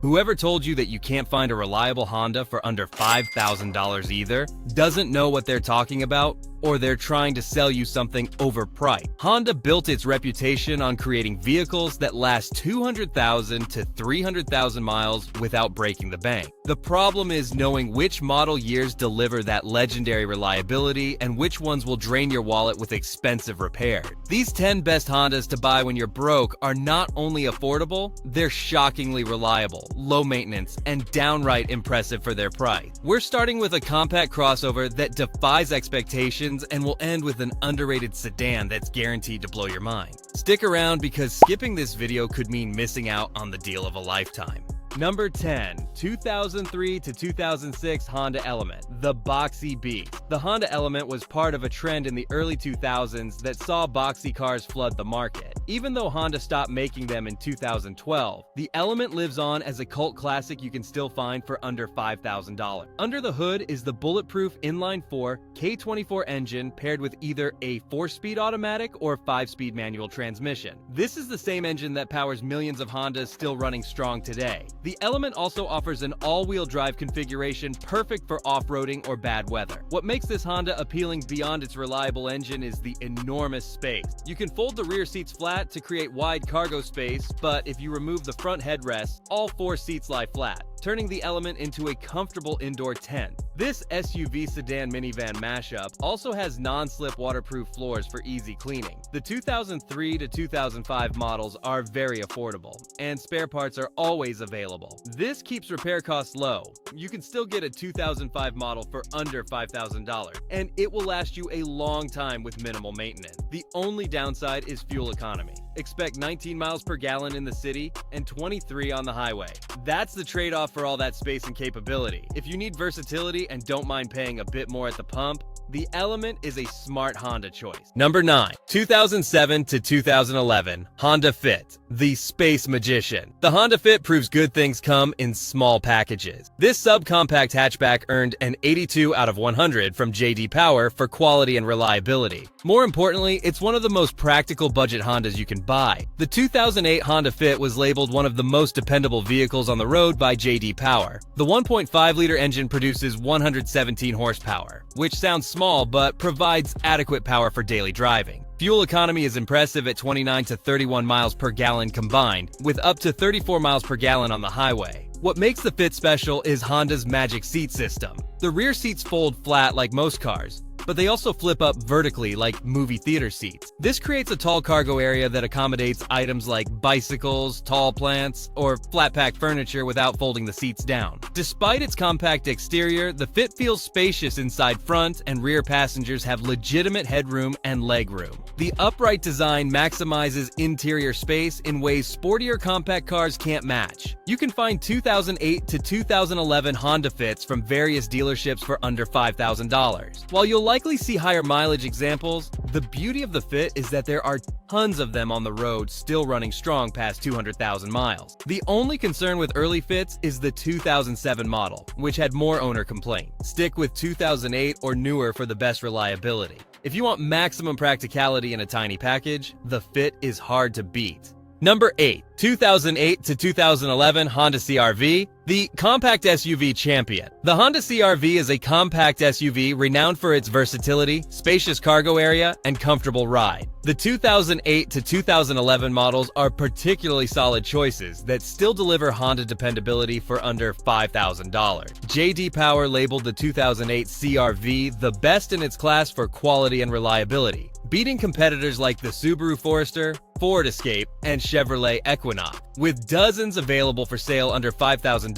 Whoever told you that you can't find a reliable Honda for under $5,000 either doesn't know what they're talking about, or they're trying to sell you something overpriced. Honda built its reputation on creating vehicles that last 200,000 to 300,000 miles without breaking the bank. The problem is knowing which model years deliver that legendary reliability and which ones will drain your wallet with expensive repairs. These 10 best Hondas to buy when you're broke are not only affordable, they're shockingly reliable, low maintenance, and downright impressive for their price. We're starting with a compact crossover that defies expectations and will end with an underrated sedan that's guaranteed to blow your mind. Stick around because skipping this video could mean missing out on the deal of a lifetime. Number 10. 2003 to 2006 Honda Element, the boxy beast. The Honda Element was part of a trend in the early 2000s that saw boxy cars flood the market. Even though Honda stopped making them in 2012, the Element lives on as a cult classic you can still find for under $5,000. Under the hood is the bulletproof inline-4 K24 engine paired with either a 4-speed automatic or 5-speed manual transmission. This is the same engine that powers millions of Hondas still running strong today. The Element also offers an all-wheel drive configuration perfect for off-roading or bad weather. What makes this Honda appealing beyond its reliable engine is the enormous space. You can fold the rear seats flat to create wide cargo space, but if you remove the front headrest, all 4 seats lie flat, turning the Element into a comfortable indoor tent. This SUV sedan minivan mashup also has non-slip waterproof floors for easy cleaning. The 2003 to 2005 models are very affordable, and spare parts are always available. This keeps repair costs low. You can still get a 2005 model for under $5,000, and it will last you a long time with minimal maintenance. The only downside is fuel economy. Expect 19 miles per gallon in the city and 23 on the highway. That's the trade-off for all that space and capability. If you need versatility and don't mind paying a bit more at the pump, the Element is a smart Honda choice. Number 9. 2007 to 2011 Honda Fit, the space magician. The Honda Fit proves good things come in small packages. This subcompact hatchback earned an 82 out of 100 from J.D. Power for quality and reliability. More importantly, it's one of the most practical budget Hondas you can buy. The 2008 Honda Fit was labeled one of the most dependable vehicles on the road by J.D. Power. The 1.5-liter engine produces 117 horsepower, which sounds small but provides adequate power for daily driving. Fuel economy is impressive at 29 to 31 miles per gallon combined, with up to 34 miles per gallon on the highway. What makes the Fit special is Honda's Magic Seat system. The rear seats fold flat like most cars, but they also flip up vertically like movie theater seats. This creates a tall cargo area that accommodates items like bicycles, tall plants, or flat-pack furniture without folding the seats down. Despite its compact exterior, the Fit feels spacious inside. Front and rear passengers have legitimate headroom and legroom. The upright design maximizes interior space in ways sportier compact cars can't match. You can find 2008 to 2011 Honda Fits from various dealerships for under $5,000. While you'll likely see higher mileage examples, the beauty of the Fit is that there are tons of them on the road still running strong past 200,000 miles. The only concern with early Fits is the 2007 model, which had more owner complaints. Stick with 2008 or newer for the best reliability. If you want maximum practicality in a tiny package, the Fit is hard to beat. Number 8. 2008 to 2011 Honda CR-V, the compact SUV champion. The Honda CR-V is a compact SUV renowned for its versatility, spacious cargo area, and comfortable ride. The 2008 to 2011 models are particularly solid choices that still deliver Honda dependability for under $5,000. J.D. Power labeled the 2008 CR-V the best in its class for quality and reliability, beating competitors like the Subaru Forester, Ford Escape, and Chevrolet Equinox. With dozens available for sale under $5,000,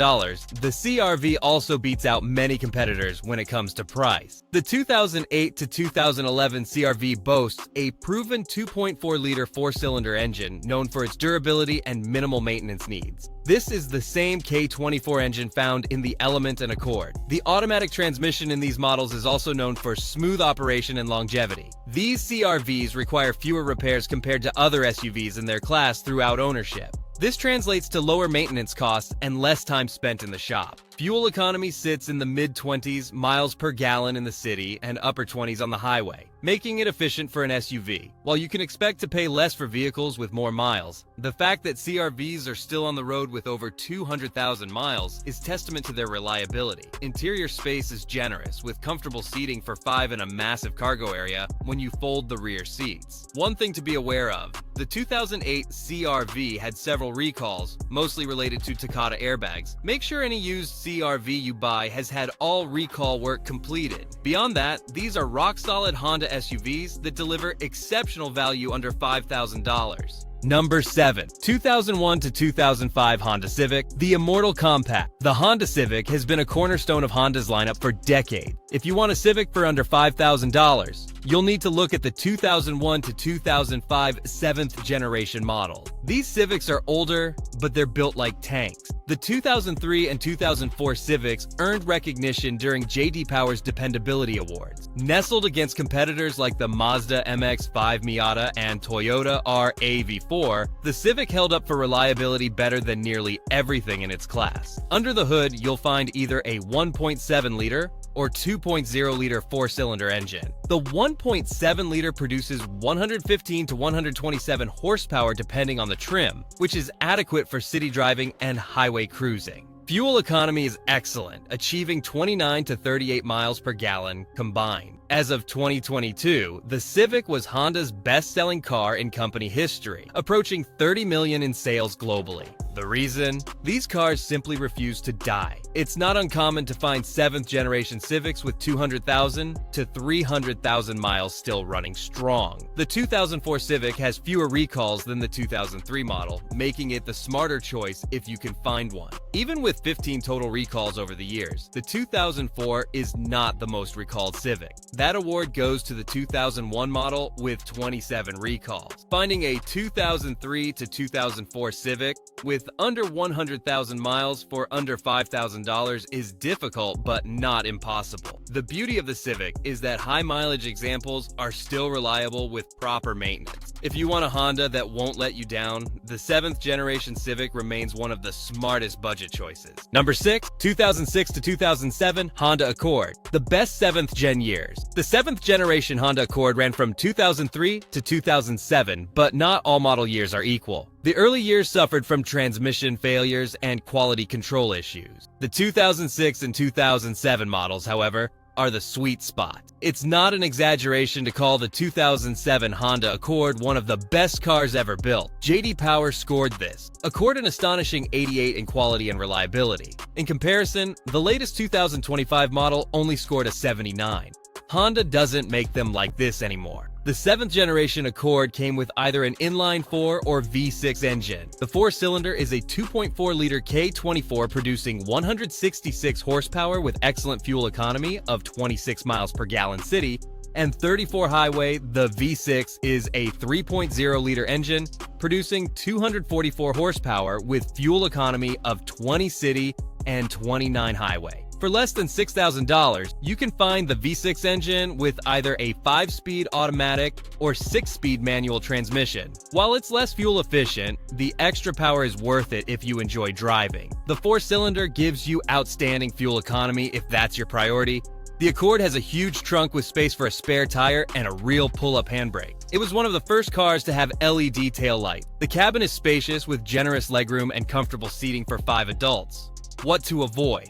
the CR-V also beats out many competitors when it comes to price. The 2008 to 2011 CR-V boasts a proven 2.4-liter 4-cylinder engine known for its durability and minimal maintenance needs. This is the same K24 engine found in the Element and Accord. The automatic transmission in these models is also known for smooth operation and longevity. These CR-Vs require fewer repairs compared to other SUVs in their class throughout ownership. This translates to lower maintenance costs and less time spent in the shop. Fuel economy sits in the mid-20s miles per gallon in the city and upper 20s on the highway, making it efficient for an SUV. While you can expect to pay less for vehicles with more miles, the fact that CR-Vs are still on the road with over 200,000 miles is testament to their reliability. Interior space is generous, with comfortable seating for 5 and a massive cargo area when you fold the rear seats. One thing to be aware of: the 2008 CR-V had several recalls, mostly related to Takata airbags. Make sure any used CR-V you buy has had all recall work completed. Beyond that, these are rock-solid Honda SUVs that deliver exceptional value under $5,000. Number 7. 2001 to 2005 Honda Civic, the Immortal Compact. The Honda Civic has been a cornerstone of Honda's lineup for decades. If you want a Civic for under $5,000, you'll need to look at the 2001 to 2005 7th generation model. These Civics are older, but they're built like tanks. The 2003 and 2004 Civics earned recognition during J.D. Power's Dependability Awards. Nestled against competitors like the Mazda MX-5 Miata and Toyota RAV4, the Civic held up for reliability better than nearly everything in its class. Under the hood, you'll find either a 1.7-liter or 2.0-liter four-cylinder engine. The 1.7-liter produces 115 to 127 horsepower depending on the trim, which is adequate for city driving and highway cruising. Fuel economy is excellent, achieving 29 to 38 miles per gallon combined. As of 2022, the Civic was Honda's best-selling car in company history, approaching 30 million in sales globally. The reason? These cars simply refuse to die. It's not uncommon to find 7th generation Civics with 200,000 to 300,000 miles still running strong. The 2004 Civic has fewer recalls than the 2003 model, making it the smarter choice if you can find one. Even with 15 total recalls over the years, the 2004 is not the most recalled Civic. That award goes to the 2001 model with 27 recalls. Finding a 2003 to 2004 Civic with under 100,000 miles for under $5,000 is difficult but not impossible. The beauty of the Civic is that high mileage examples are still reliable with proper maintenance. If you want a Honda that won't let you down, the 7th generation Civic remains one of the smartest budget choices. Number 6. 2006 to 2007 Honda Accord, the best 7th gen years. The 7th generation Honda Accord ran from 2003 to 2007, but not all model years are equal. The early years suffered from transmission failures and quality control issues. The 2006 and 2007 models, however, are the sweet spot. It's not an exaggeration to call the 2007 Honda Accord one of the best cars ever built. J.D. Power scored this Accord an astonishing 88 in quality and reliability. In comparison, the latest 2025 model only scored a 79. Honda doesn't make them like this anymore. The 7th generation Accord came with either an inline-4 or V6 engine. The four-cylinder is a 2.4-liter K24 producing 166 horsepower with excellent fuel economy of 26 miles per gallon city, and 34 highway. The V6 is a 3.0-liter engine producing 244 horsepower with fuel economy of 20 city and 29 highway. For less than $6,000, you can find the V6 engine with either a 5-speed automatic or 6-speed manual transmission. While it's less fuel efficient, the extra power is worth it if you enjoy driving. The 4-cylinder gives you outstanding fuel economy if that's your priority. The Accord has a huge trunk with space for a spare tire and a real pull-up handbrake. It was one of the first cars to have LED taillight. The cabin is spacious with generous legroom and comfortable seating for 5 adults. What to avoid?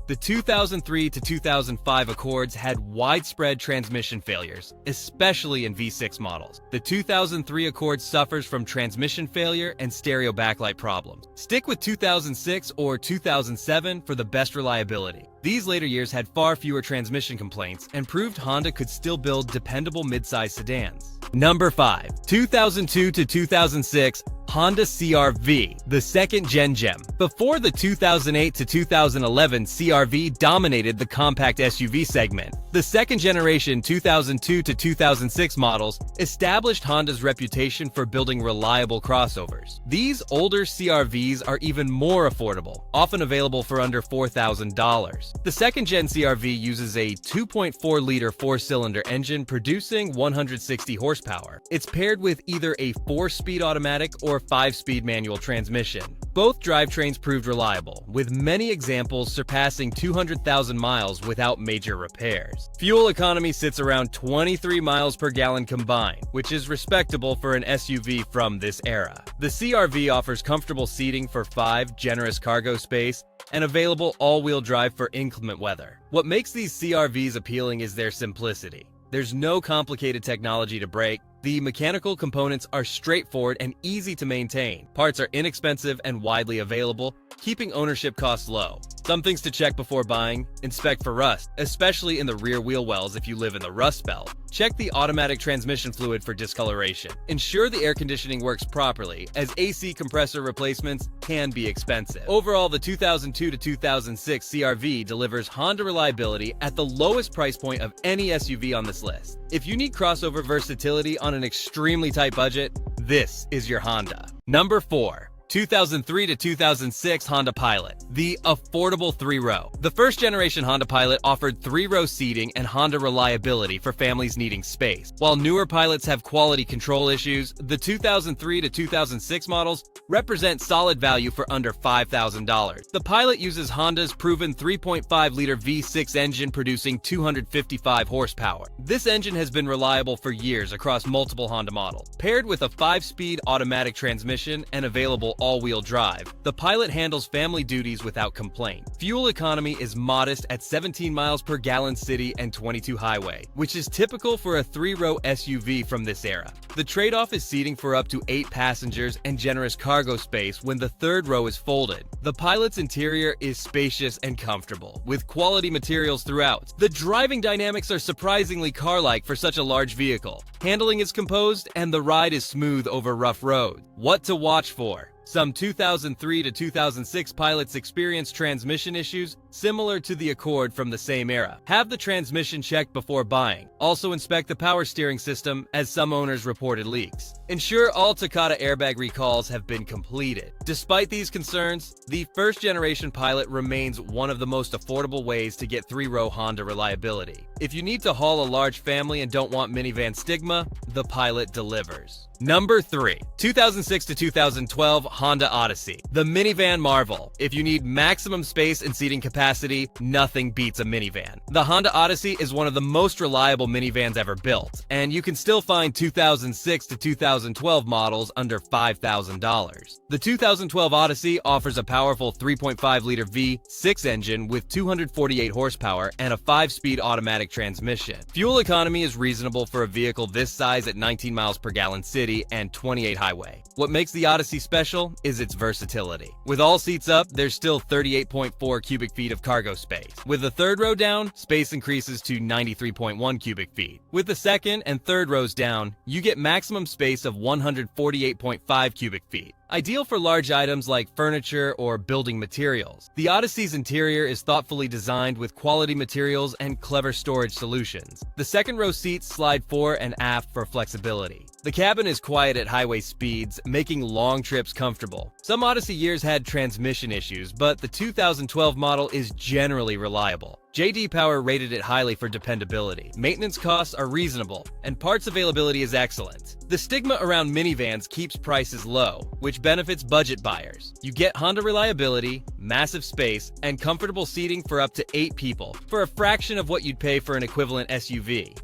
The 2003 to 2005 Accords had widespread transmission failures, especially in V6 models. The 2003 Accord suffers from transmission failure and stereo backlight problems. Stick with 2006 or 2007 for the best reliability. These later years had far fewer transmission complaints and proved Honda could still build dependable midsize sedans. Number 5. 2002 to 2006 Honda CR-V, the 2nd Gen Gem. Before the 2008 to 2011 CR-V dominated the compact SUV segment, the 2nd generation 2002 to 2006 models established Honda's reputation for building reliable crossovers. These older CR-Vs are even more affordable, often available for under $4,000. The 2nd Gen CR-V uses a 2.4-liter 4-cylinder engine producing 160 horsepower. It's paired with either a 4-speed automatic or 4 5-speed manual transmission. Both drivetrains proved reliable, with many examples surpassing 200,000 miles without major repairs. Fuel economy sits around 23 miles per gallon combined, which is respectable for an SUV from this era. The CR-V offers comfortable seating for 5, generous cargo space, and available all-wheel drive for inclement weather. What makes these CR-Vs appealing is their simplicity. There's no complicated technology to break. The mechanical components are straightforward and easy to maintain. Parts are inexpensive and widely available, keeping ownership costs low. Some things to check before buying: inspect for rust, especially in the rear wheel wells if you live in the Rust Belt. Check the automatic transmission fluid for discoloration. Ensure the air conditioning works properly, as AC compressor replacements can be expensive. Overall, the 2002 to 2006 CR-V delivers Honda reliability at the lowest price point of any SUV on this list. If you need crossover versatility on an extremely tight budget, this is your Honda. Number 4. 2003 to 2006 Honda Pilot, the affordable 3-row. The first-generation Honda Pilot offered 3-row seating and Honda reliability for families needing space. While newer Pilots have quality control issues, the 2003 to 2006 models represent solid value for under $5,000. The Pilot uses Honda's proven 3.5-liter V6 engine, producing 255 horsepower. This engine has been reliable for years across multiple Honda models. Paired with a 5-speed automatic transmission and available all-wheel drive, the Pilot handles family duties without complaint. Fuel economy is modest at 17 miles per gallon city and 22 highway, which is typical for a 3-row SUV from this era. The trade-off is seating for up to 8 passengers and generous cargo space when the 3rd row is folded. The Pilot's interior is spacious and comfortable, with quality materials throughout. The driving dynamics are surprisingly car-like for such a large vehicle. Handling is composed and the ride is smooth over rough roads. What to watch for? Some 2003 to 2006 Pilots experience transmission issues similar to the Accord from the same era. Have the transmission checked before buying. Also inspect the power steering system, as some owners reported leaks. Ensure all Takata airbag recalls have been completed. Despite these concerns, the first-generation Pilot remains one of the most affordable ways to get 3-row Honda reliability. If you need to haul a large family and don't want minivan stigma, the Pilot delivers. Number 3. 2006 to 2012 Honda Odyssey, the minivan marvel. If you need maximum space and seating capacity, nothing beats a minivan. The Honda Odyssey is one of the most reliable minivans ever built, and you can still find 2006 to 2012 models under $5,000. The 2012 Odyssey offers a powerful 3.5-liter V6 engine with 248 horsepower and a 5-speed automatic transmission. Fuel economy is reasonable for a vehicle this size at 19 miles per gallon city and 28 highway. What makes the Odyssey special is its versatility. With all seats up, there's still 38.4 cubic feet of cargo space. With the 3rd row down, space increases to 93.1 cubic feet. With the 2nd and 3rd rows down, you get maximum space of 148.5 cubic feet. Ideal for large items like furniture or building materials. The Odyssey's interior is thoughtfully designed with quality materials and clever storage solutions. The 2nd row seats slide fore and aft for flexibility. The cabin is quiet at highway speeds, making long trips comfortable. Some Odyssey years had transmission issues, but the 2012 model is generally reliable. J.D. Power rated it highly for dependability. Maintenance costs are reasonable, and parts availability is excellent. The stigma around minivans keeps prices low, which benefits budget buyers. You get Honda reliability, massive space, and comfortable seating for up to 8 people, for a fraction of what you'd pay for an equivalent SUV.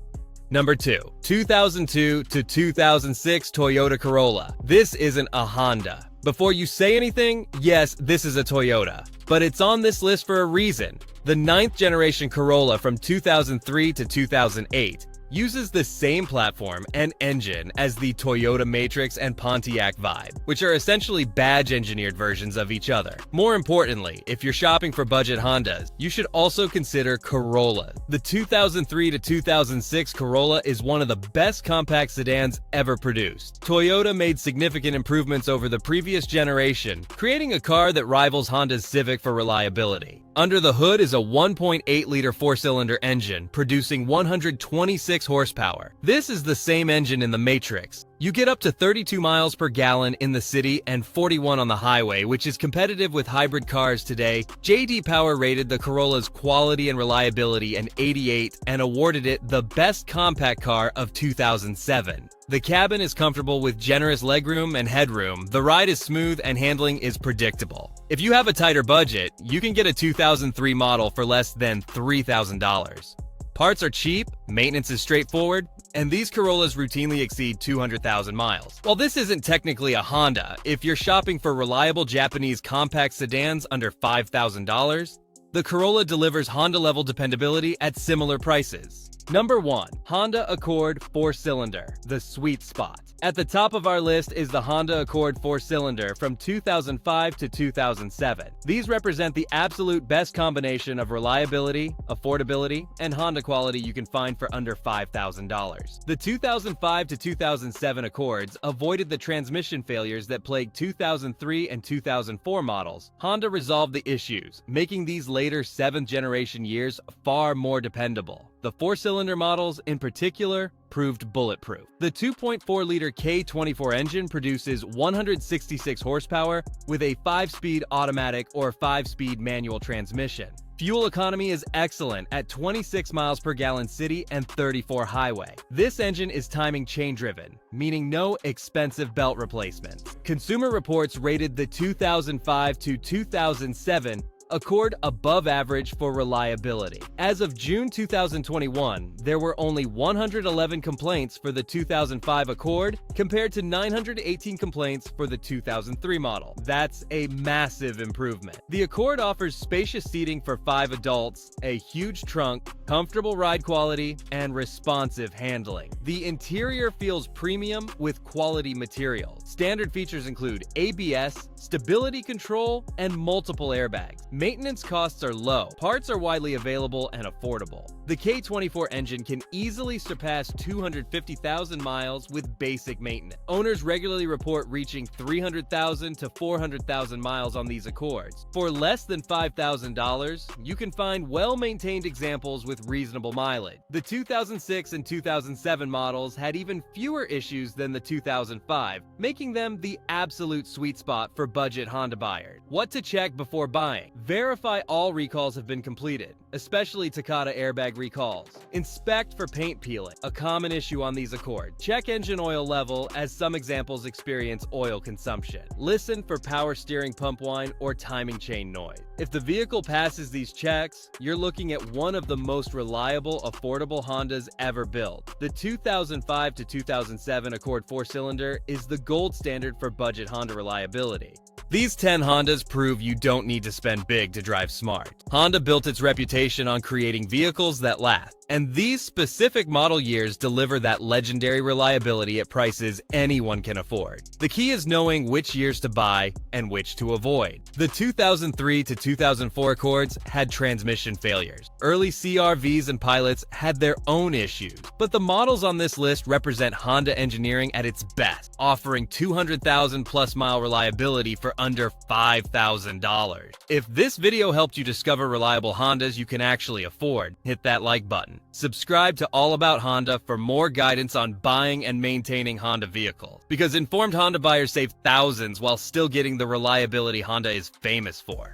Number 2. 2002 to 2006 Toyota Corolla. This isn't a Honda. Before you say anything, yes, this is a Toyota. But it's on this list for a reason. The 9th generation Corolla from 2003 to 2008 uses the same platform and engine as the Toyota Matrix and Pontiac Vibe, which are essentially badge-engineered versions of each other. More importantly, if you're shopping for budget Hondas, you should also consider Corolla. The 2003 to 2006 Corolla is one of the best compact sedans ever produced. Toyota made significant improvements over the previous generation, creating a car that rivals Honda's Civic for reliability. Under the hood is a 1.8-liter 4-cylinder engine, producing 126 206 horsepower. This is the same engine in the Matrix. You get up to 32 miles per gallon in the city and 41 on the highway, which is competitive with hybrid cars today. J.D. Power rated the Corolla's quality and reliability an 88 and awarded it the best compact car of 2007. The cabin is comfortable with generous legroom and headroom. The ride is smooth and handling is predictable. If you have a tighter budget, you can get a 2003 model for less than $3,000. Parts are cheap, maintenance is straightforward, and these Corollas routinely exceed 200,000 miles. While this isn't technically a Honda, if you're shopping for reliable Japanese compact sedans under $5,000, the Corolla delivers Honda-level dependability at similar prices. Number 1. Honda Accord 4-cylinder, the sweet spot. At the top of our list is the Honda Accord 4-cylinder from 2005 to 2007. These represent the absolute best combination of reliability, affordability, and Honda quality you can find for under $5,000. The 2005 to 2007 Accords avoided the transmission failures that plagued 2003 and 2004 models. Honda resolved the issues, making these later 7th-generation years far more dependable. The 4-cylinder models, in particular, proved bulletproof. The 2.4-liter K24 engine produces 166 horsepower with a 5-speed automatic or 5-speed manual transmission. Fuel economy is excellent at 26 miles per gallon city and 34 highway. This engine is timing chain driven, meaning no expensive belt replacements. Consumer Reports rated the 2005 to 2007 Accord above average for reliability. As of June 2021, there were only 111 complaints for the 2005 Accord compared to 918 complaints for the 2003 model. That's a massive improvement. The Accord offers spacious seating for 5 adults, a huge trunk, comfortable ride quality, and responsive handling. The interior feels premium with quality materials. Standard features include ABS, stability control, and multiple airbags. Maintenance costs are low, parts are widely available and affordable. The K24 engine can easily surpass 250,000 miles with basic maintenance. Owners regularly report reaching 300,000 to 400,000 miles on these Accords. For less than $5,000, you can find well-maintained examples with reasonable mileage. The 2006 and 2007 models had even fewer issues than the 2005, making them the absolute sweet spot for budget Honda buyers. What to check before buying? Verify all recalls have been completed, especially Takata airbag recalls. Inspect for paint peeling, a common issue on these Accords. Check engine oil level, as some examples experience oil consumption. Listen for power steering pump whine or timing chain noise. If the vehicle passes these checks, you're looking at one of the most reliable, affordable Hondas ever built. The 2005 to 2007 Accord 4-cylinder is the gold standard for budget Honda reliability. These 10 Hondas prove you don't need to spend big to drive smart. Honda built its reputation on creating vehicles that last, and these specific model years deliver that legendary reliability at prices anyone can afford. The key is knowing which years to buy and which to avoid. The 2003 to 2004 Accords had transmission failures. Early CR-Vs and Pilots had their own issues, but the models on this list represent Honda engineering at its best, offering 200,000 plus mile reliability for under $5,000. If this video helped you discover reliable Hondas you can actually afford, hit that like button. Subscribe to All About Honda for more guidance on buying and maintaining Honda vehicles, because informed Honda buyers save thousands while still getting the reliability Honda is famous for.